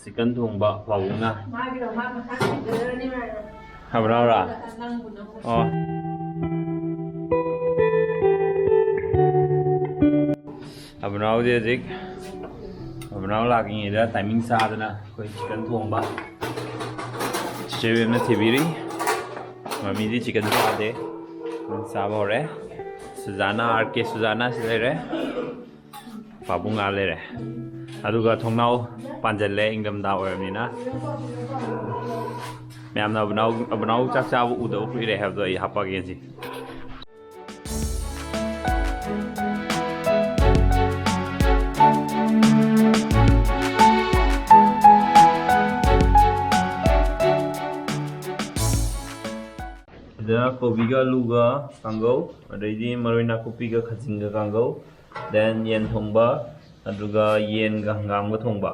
Chicken thongba pawuna Abunao ra Abunao de zik Abunao lagi da timing sa dana koi chicken thongba chiche na thibiri mami di chicken sa de sa ba re Suzana RK Suzana sile pabunga le re aduga thongnau panjale ingdam da oramnina ma'am Abunao चक चाब उदो free है तो ये हापा के जी इधर कोबी का लूगा Congo अरेजी मरोइना copy का खजिंग का Congo then yen thongba aduga yen ga hangam ga thongba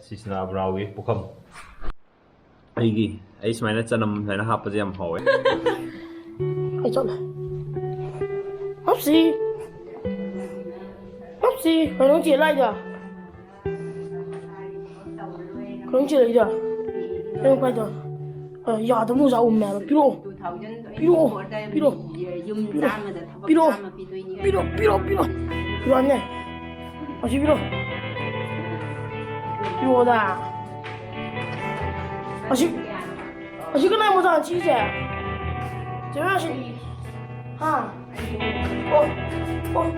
sisna Abunao wi pukham aigi ai smaina chanam haina hapa je am hawe ai chọn hấp gì phải không chỉ lại được không chỉ lại được không phải được giờ tôi mua rau mẹ piro anh này ở chỉ piro da ở chỉ cái này một dạng chi chứ这边是啊轮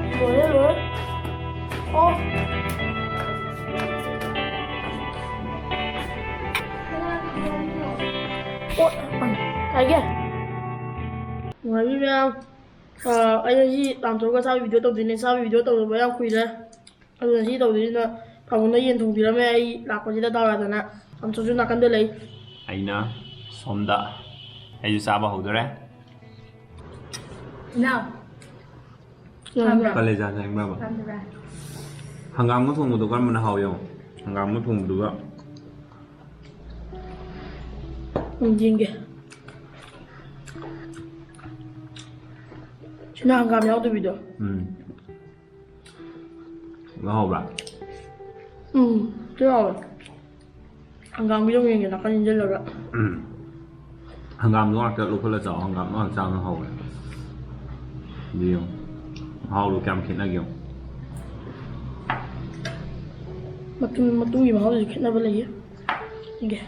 cái kia ngoài video anh ấy làm số cái sao video đầu tiên này sao video đầu tiên với em khui đấy anh ấy đầu tiên là phòng nó yên thùng thì là mấy ai làm cái gì đó đau là thế nào làm số chúng ta cần đưa lấy anh na somda ai sa ba hodo re nào kale ja sang ba hangam ko thong do kan mana haw yo hangam ko thong du ga jing ge china hangam yaw do video ga haw ba thế rồi hangam video nghe là kan jin la hangam no ka lo phala chaw hangam no chang no haw đi không haw lo kam khin na gyong mà tôi nghĩ mà haw gì khin na bale ye nghe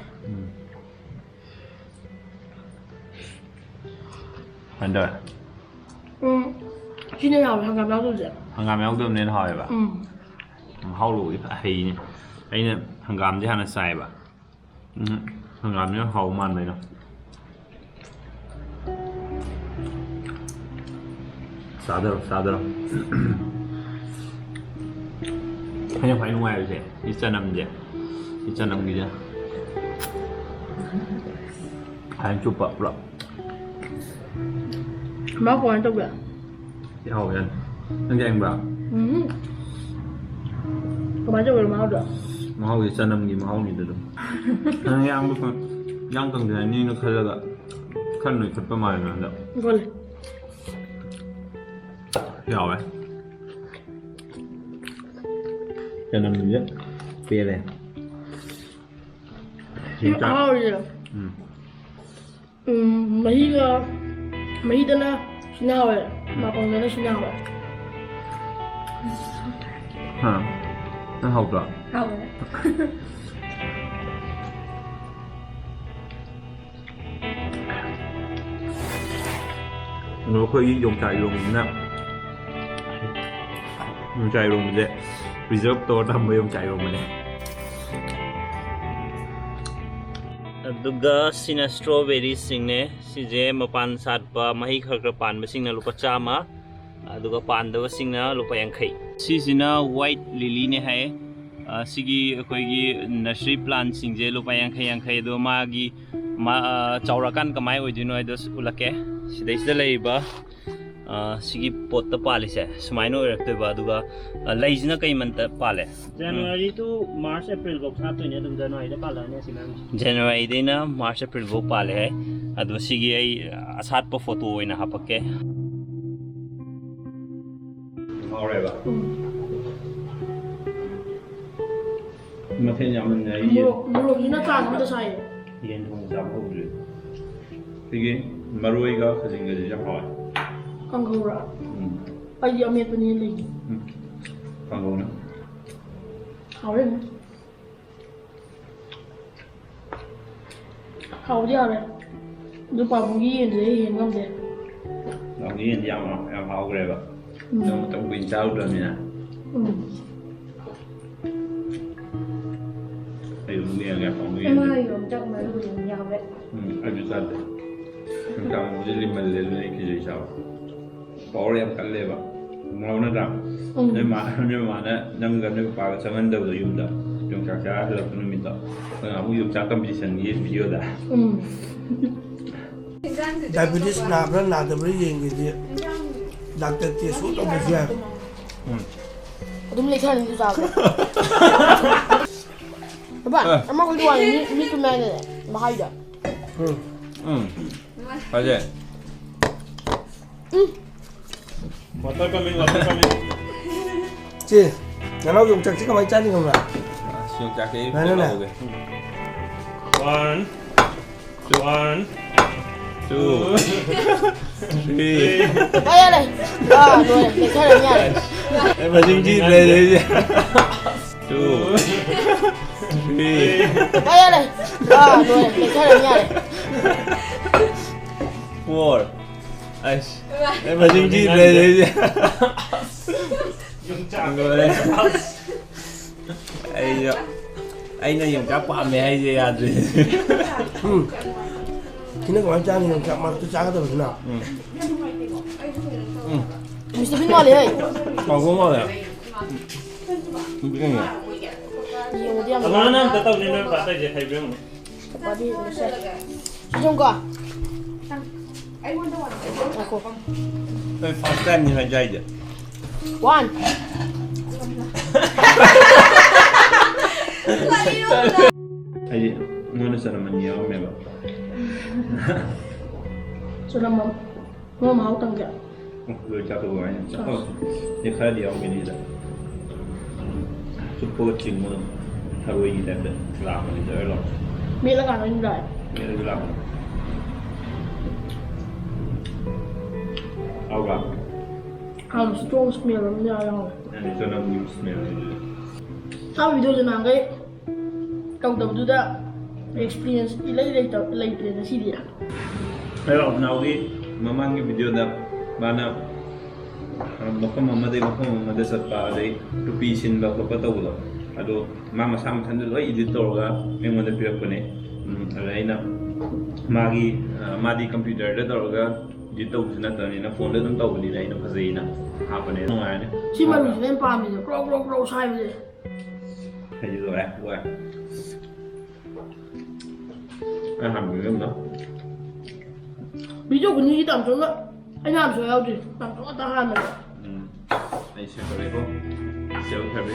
Under chi nên nào hangam yaw do gì hangam yaw do nên hỏi ba haw lo hay ni ai ne hangam ji hana sai ba hangam ne haw man mai no sadar hanya phải ngoài rồi đi chân nằm gì ra anh chụp bập rồi máu của anh đâu vậy thì hầu anh anh bảo có bán cho người máu được máu thì chân nằm gì máu gì được anh ăn một phần yang cần thì như nó khai ra khăn này thật có mày mà được rồi hiểu đấy cho nên mình rất bia này mấy tên là xin nào vậy mà còn người nó xin nào vậy hả nó học rồi học nó khơi dùng chạy luôn nè dùng chạy luôn vậy reserve to đâm với dùng chạy luôn này aduga sina strawberry singne sije mapan satpa mahi khakra pan basingna lupa chama aduga pan da basingna lupa yankhai sisina white lily ne hai sigi koi gi nursery plant singje lupa yankhai do magi ma chaurakan kamai oidino idos ulake sidai sida leiba sigi pot ta pali se sumaino erakte ba aduga leijna kai man ta pale January to March April go sa to ne dum January da pala ne simam January dina March April go pale hai adu sigi ai asat pa photo oina hapake 하오래봐. 맛은 야만 야 무럭이나 짠 거 사이. yen thong jam ho ri 이게 마루이가 가진 거지 참 하와. 강거라. 아이 어메 뿐이 레기. 광고는 하오래. 하오디아래. 누가 보기 이제 연감돼. 여기 이제 양 하오 그래봐. 너무 또 괜찮아 그러면. 아유 무리하게 방송이. Yongchak mới dùng nhau vậy. 아주 싸대. 그러니까 우리 말레를 이렇게 해서 버려 갈래 봐. 뭐는 다. 내 말에 남가는 바가 changhandaba yumda. Yongchak 자 흘러는 믿다. 그냥 우리 Yongchak 컴피티션 이 비디오다. Diabetes nabra nadabra yengi doctor ke su to bajia Đúng lấy khăn đi ra. Các bạn, em mắc cái đồ này như cái này này, mà hay vậy. 맞아. water coming chi nó dùng chặt chứ không phải chăn gì không ạ Yongchak cái này này 1 2 3 Đây đây này. À, rồi, lấy khăn này nha này. em mà chinh chi đây đấy gì 2 3 Đây đây. À, rồi, lấy khăn này nha này. 4 아이씨 em mà chinh chi đây đấy gì Yongchak rồi đây anh này dùng các bạn mẹ hay gì à gì khi nó còn chăn thì dùng chặt mà tôi chả có được thế nào Mr. Bin ngon đấy. còn có ngon rồi không biết cái gì Nhiều đi ăn. Abunao ta tao nên ba ta je khai beng Chapa đi, nó sẽ. Trông cả. Aku. tôi first time như vậy chơi chứ One. ai gì ngon là mình nhiều mẹ bảo Sudah mau. Mau tăng kìa. rồi chào tôi anh thì khai đi ông cái gì đó support chừng mà haru gì đấy làm cái gì đó Mỹ là cả nó như vậy. nghĩa là làm ao làm How strong smell lắm nha không? and it's gonna new smell Sau video trên nàng cái trong tập chúng ta experience lấy tiền gì đi à? Pero now đi mamang cái video đó mana makamamade sa pa day to pisin ba ko patawlo ado mama sam than lo editor ga memo da pira ko ne alaina magi madi computer da dor ga editor na ta ni na phone da dum taw ni dai na phazai na ha pa ne no ai ne Chỉ mà mình lên palm thì grow sai vậy. hay rồi wa ai ham người đó Video của như tầm xuống đó. Anh làm rồi đâu chứ? Tầm xuống ta ham rồi. ai sẽ có đấy không sẽ có đấy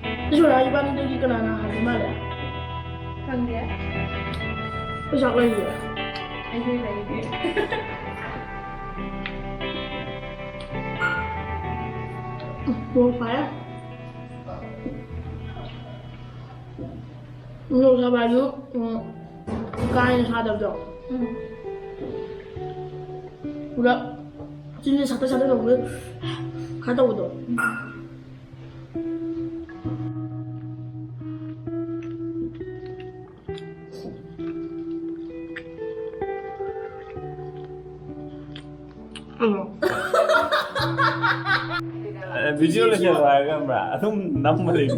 Cái chỗ này iban itu kita nana hari mana? Thằng kia, Cái chỗ này gì? anh thấy này kia. Không phải á? Nó sao bao nhiêu? Cái sao được rồi? Udah, sini satu-satu dong gue. Kata udah. video là như vậy các bạn không nắm mà liền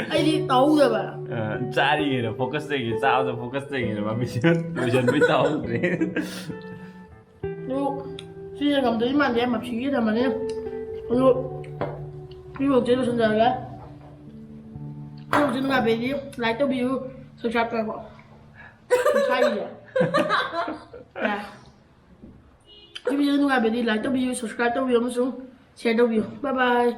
Anh đi tấu rồi bà. cha đi rồi focus gì sao rồi focus gì rồi mà video rồi dần mới tao đấy 그리고 시즌 감독님만 내 막 시기 되면은 그리고 제도 선자가 그리고 지금 나 베리 라이트 뷰 subscribe cho họ sai gì à? Dạ. Cái video နုငါပဲဒီ like တော့ video subscribe တော့ပြီးအောင်မဆုံး share တော့ပြီး bye bye